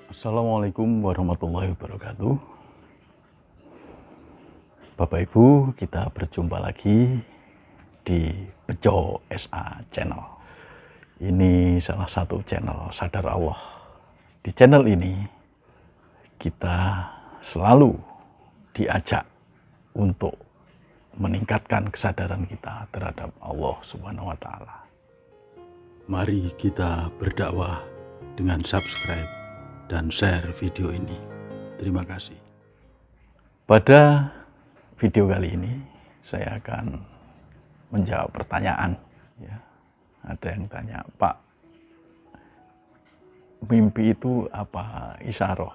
Assalamualaikum warahmatullahi wabarakatuh. Bapak Ibu, kita berjumpa lagi di Bejo SA Channel. Ini salah satu channel Sadar Allah. Di channel ini kita selalu diajak untuk meningkatkan kesadaran kita terhadap Allah Subhanahu wa taala. Mari kita berdakwah dengan subscribe dan share video ini. Terima kasih. Pada video kali ini saya akan menjawab pertanyaan. Ya, ada yang tanya, Pak, mimpi itu apa isyarah?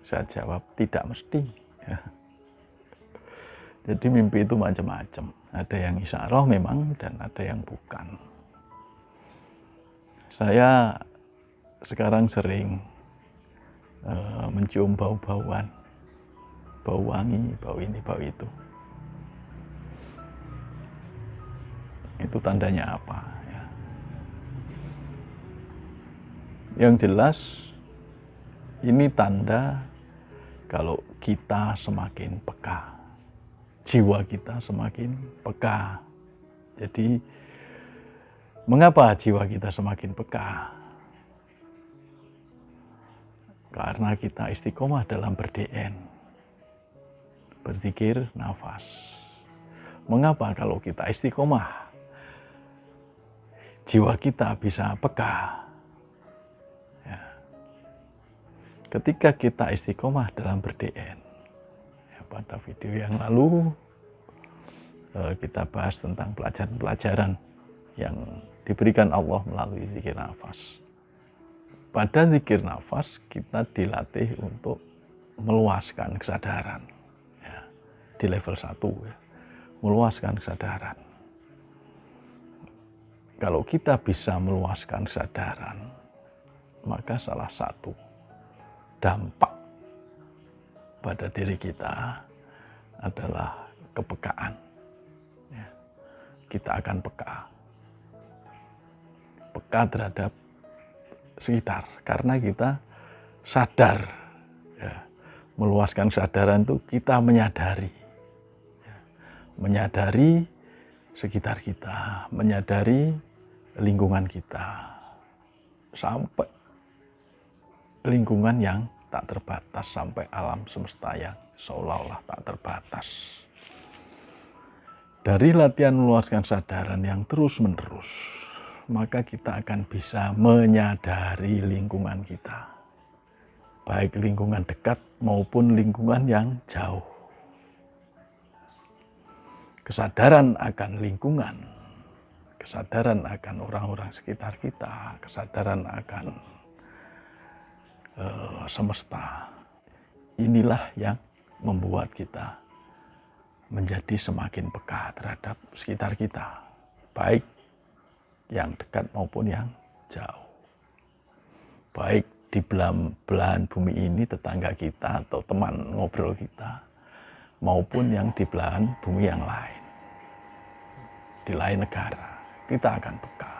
Saya jawab tidak mesti. Ya. Jadi mimpi itu macam-macam. Ada yang isyarah memang dan ada yang bukan. Saya sekarang sering mencium bau-bauan, bau wangi, bau ini, bau itu. Itu tandanya apa? Ya. Yang jelas, ini tanda kalau kita semakin peka, jiwa kita semakin peka. Jadi, mengapa jiwa kita semakin peka? Karena kita istiqomah dalam ber-DN, berzikir nafas. Mengapa kalau kita istiqomah, jiwa kita bisa peka? Ya. Ketika kita istiqomah dalam ber-DN, ya, pada video yang lalu kita bahas tentang pelajaran-pelajaran yang diberikan Allah melalui zikir nafas. Pada zikir nafas kita dilatih untuk meluaskan kesadaran, ya, di level 1, ya, meluaskan kesadaran. Kalau kita bisa meluaskan kesadaran, maka salah satu dampak pada diri kita adalah kepekaan. Ya, kita akan peka terhadap sekitar, karena kita sadar, ya, meluaskan kesadaran itu kita menyadari, ya, menyadari sekitar kita, menyadari lingkungan kita, sampai lingkungan yang tak terbatas, sampai alam semesta yang seolah-olah tak terbatas. Dari latihan meluaskan kesadaran yang terus-menerus, maka kita akan bisa menyadari lingkungan kita, baik lingkungan dekat maupun lingkungan yang jauh. Kesadaran akan lingkungan, kesadaran akan orang-orang sekitar kita, kesadaran akan semesta, inilah yang membuat kita menjadi semakin peka terhadap sekitar kita, baik yang dekat maupun yang jauh. Baik di belahan bumi ini tetangga kita atau teman ngobrol kita, maupun yang di belahan bumi yang lain, di lain negara, kita akan peka.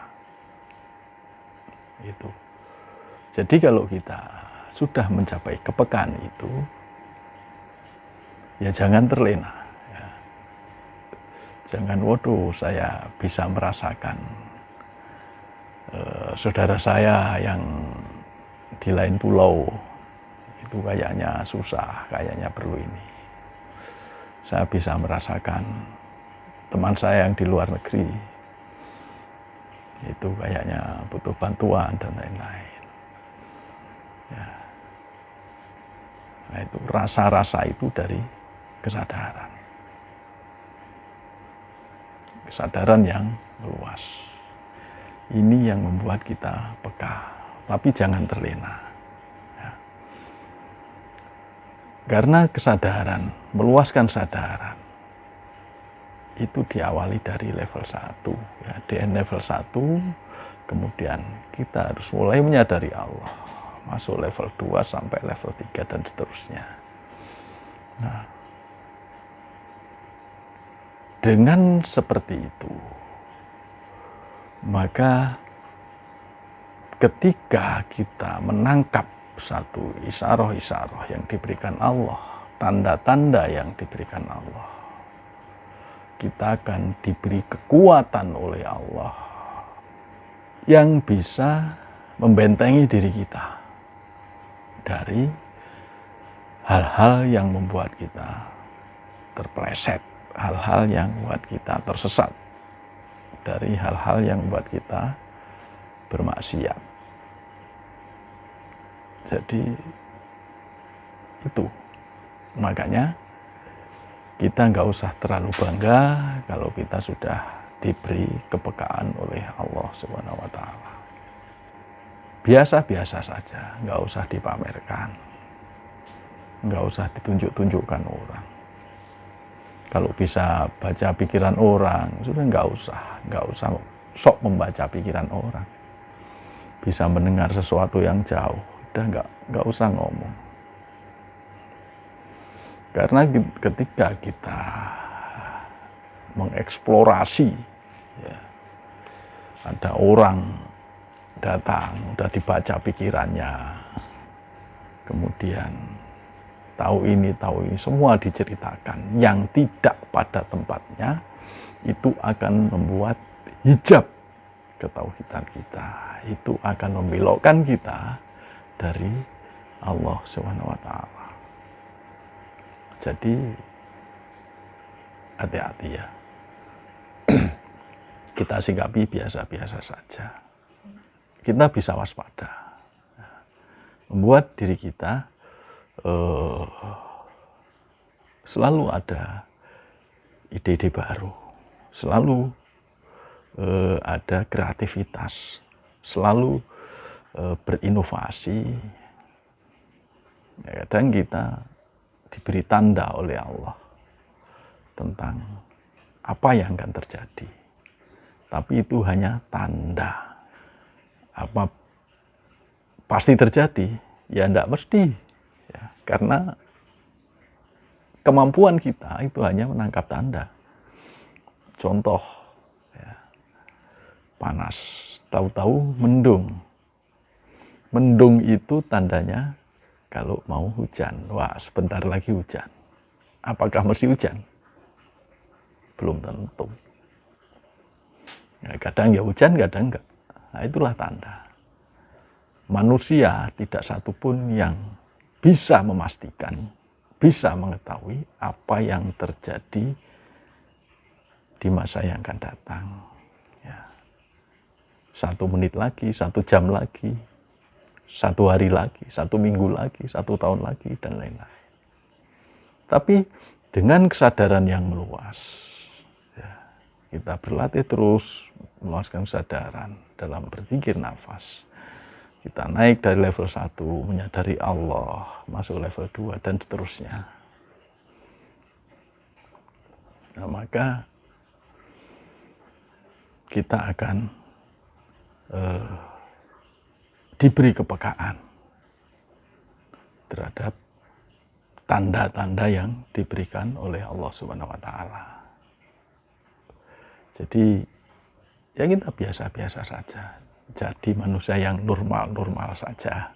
Itu. Jadi kalau kita sudah mencapai kepekaan itu, ya jangan terlena. Ya. Jangan, waduh, saya bisa merasakan saudara saya yang di lain pulau itu kayaknya susah, kayaknya perlu ini. Saya bisa merasakan teman saya yang di luar negeri itu kayaknya butuh bantuan dan lain-lain. Ya. Nah, itu rasa-rasa itu dari kesadaran. Kesadaran yang luas. Ini yang membuat kita peka, tapi jangan terlena. Ya. Karena kesadaran, meluaskan kesadaran, itu diawali dari level 1. Ya, DN level 1, kemudian kita harus mulai menyadari Allah. Masuk level 2 sampai level 3 dan seterusnya. Nah, dengan seperti itu, maka ketika kita menangkap satu isyarah-isyarah yang diberikan Allah, tanda-tanda yang diberikan Allah. Kita akan diberi kekuatan oleh Allah yang bisa membentengi diri kita dari hal-hal yang membuat kita terpleset, hal-hal yang membuat kita tersesat, dari hal-hal yang membuat kita bermaksiat. Jadi itu, makanya kita nggak usah terlalu bangga kalau kita sudah diberi kepekaan oleh Allah Subhanahu wa Ta'ala. Biasa-biasa saja, nggak usah dipamerkan, nggak usah ditunjuk-tunjukkan orang. Kalau bisa baca pikiran orang, sudah nggak usah sok membaca pikiran orang. Bisa mendengar sesuatu yang jauh, udah nggak usah ngomong. Karena ketika kita mengeksplorasi, ya, ada orang datang, udah dibaca pikirannya, kemudian tahu ini, semua diceritakan yang tidak pada tempatnya, itu akan membuat hijab ketauhidan kita, itu akan membelokkan kita dari Allah Subhanahu wa Ta'ala. Jadi hati-hati ya. Kita sikapi biasa-biasa saja. Kita bisa waspada. Membuat diri kita selalu ada ide-ide baru, selalu ada kreativitas, selalu berinovasi. Ya, kadang kita diberi tanda oleh Allah tentang apa yang akan terjadi, tapi itu hanya tanda. Apa pasti terjadi? Ya tidak mesti, ya, karena kemampuan kita itu hanya menangkap tanda. Contoh, ya, panas, tahu-tahu mendung. Mendung itu tandanya kalau mau hujan. Wah, sebentar lagi hujan. Apakah mesti hujan? Belum tentu. Ya, kadang ya hujan, kadang enggak. Nah, itulah tanda. Manusia tidak satupun yang bisa memastikan, bisa mengetahui apa yang terjadi di masa yang akan datang. Ya. 1 menit lagi, 1 jam lagi, 1 hari lagi, 1 minggu lagi, 1 tahun lagi, dan lain-lain. Tapi dengan kesadaran yang meluas, ya, kita berlatih terus meluaskan kesadaran dalam berzikir nafas. Kita naik dari level 1, menyadari Allah, masuk level 2, dan seterusnya. Nah, maka kita akan diberi kepekaan terhadap tanda-tanda yang diberikan oleh Allah Subhanahu wa Ta'ala. Jadi ya kita biasa-biasa saja, jadi manusia yang normal-normal saja.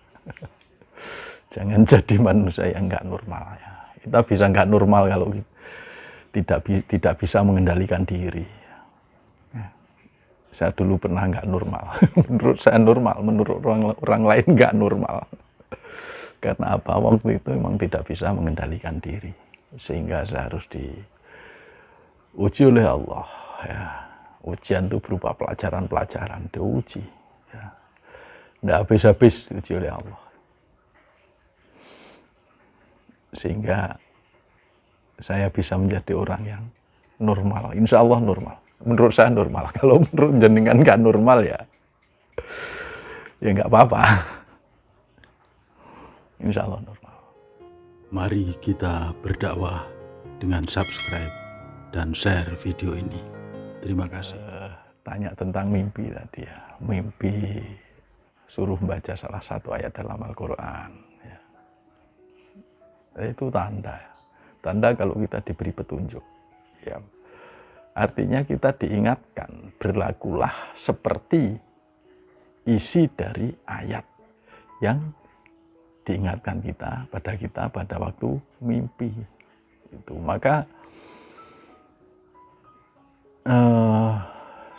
Jangan jadi manusia yang nggak normal ya. Kita bisa nggak normal kalau tidak bisa mengendalikan diri. Saya dulu pernah nggak normal. Menurut saya normal, menurut orang lain nggak normal. Karena apa? Waktu itu memang tidak bisa mengendalikan diri, sehingga saya harus diuji oleh Allah. Ya. Ujian itu berupa pelajaran-pelajaran, diuji. Ya. Nggak habis-habis diuji oleh Allah. Sehingga saya bisa menjadi orang yang normal. Insya Allah normal. Menurut saya normal. Kalau menurut jenengan nggak normal ya nggak apa-apa. Insya Allah normal. Mari kita berdakwah dengan subscribe dan share video ini. Terima kasih. Tanya tentang mimpi tadi ya. Mimpi suruh baca salah satu ayat dalam Al-Quran. Ya. Itu tanda. Tanda kalau kita diberi petunjuk. Ya. Artinya kita diingatkan, berlakulah seperti isi dari ayat yang diingatkan kita pada waktu mimpi itu. Maka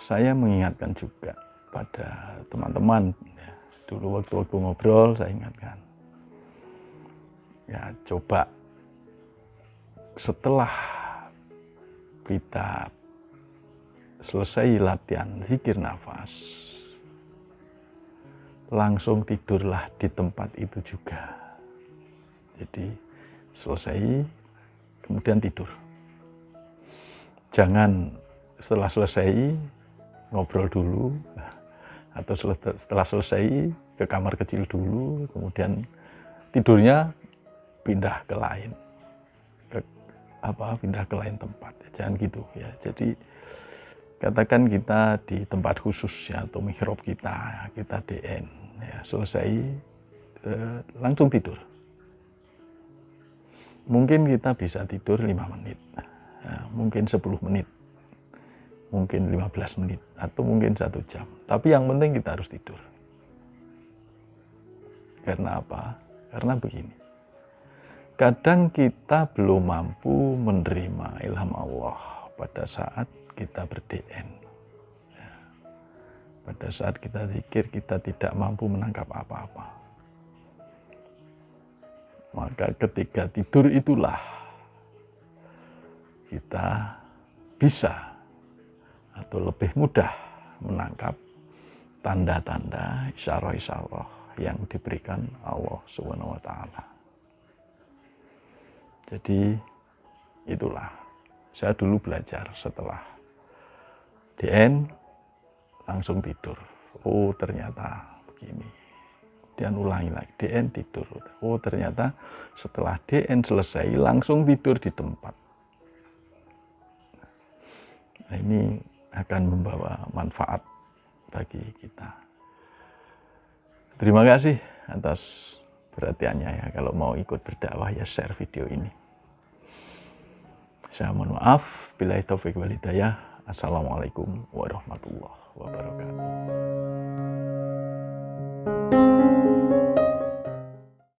saya mengingatkan juga pada teman-teman ya, dulu waktu ngobrol saya ingatkan ya, coba setelah kita selesai latihan zikir nafas, langsung tidurlah di tempat itu juga. Jadi selesai kemudian tidur, jangan setelah selesai ngobrol dulu, atau setelah selesai ke kamar kecil dulu, kemudian tidurnya pindah ke lain, pindah ke lain tempat. Jangan gitu ya. Jadi katakan kita di tempat khusus ya, atau mihrab kita DN ya, selesai langsung tidur. Mungkin kita bisa tidur 5 menit, mungkin 10 menit, mungkin 15 menit, atau mungkin 1 jam. Tapi yang penting kita harus tidur. Karena apa? Karena begini, kadang kita belum mampu menerima ilham Allah pada saat kita ber-DN. Pada saat kita zikir, kita tidak mampu menangkap apa-apa. Maka ketika tidur itulah kita bisa atau lebih mudah menangkap tanda-tanda isyarah-isyarah yang diberikan Allah Subhanahu wa Ta'ala. Jadi itulah, saya dulu belajar setelah DN langsung tidur. Oh ternyata begini. Kemudian ulangi lagi, DN tidur. Oh ternyata setelah DN selesai langsung tidur di tempat. Nah, ini akan membawa manfaat bagi kita. Terima kasih atas perhatiannya ya. Kalau mau ikut berdakwah ya share video ini. Saya mohon maaf. Billahi taufiq wal hidayah. Assalamualaikum warahmatullahi wabarakatuh.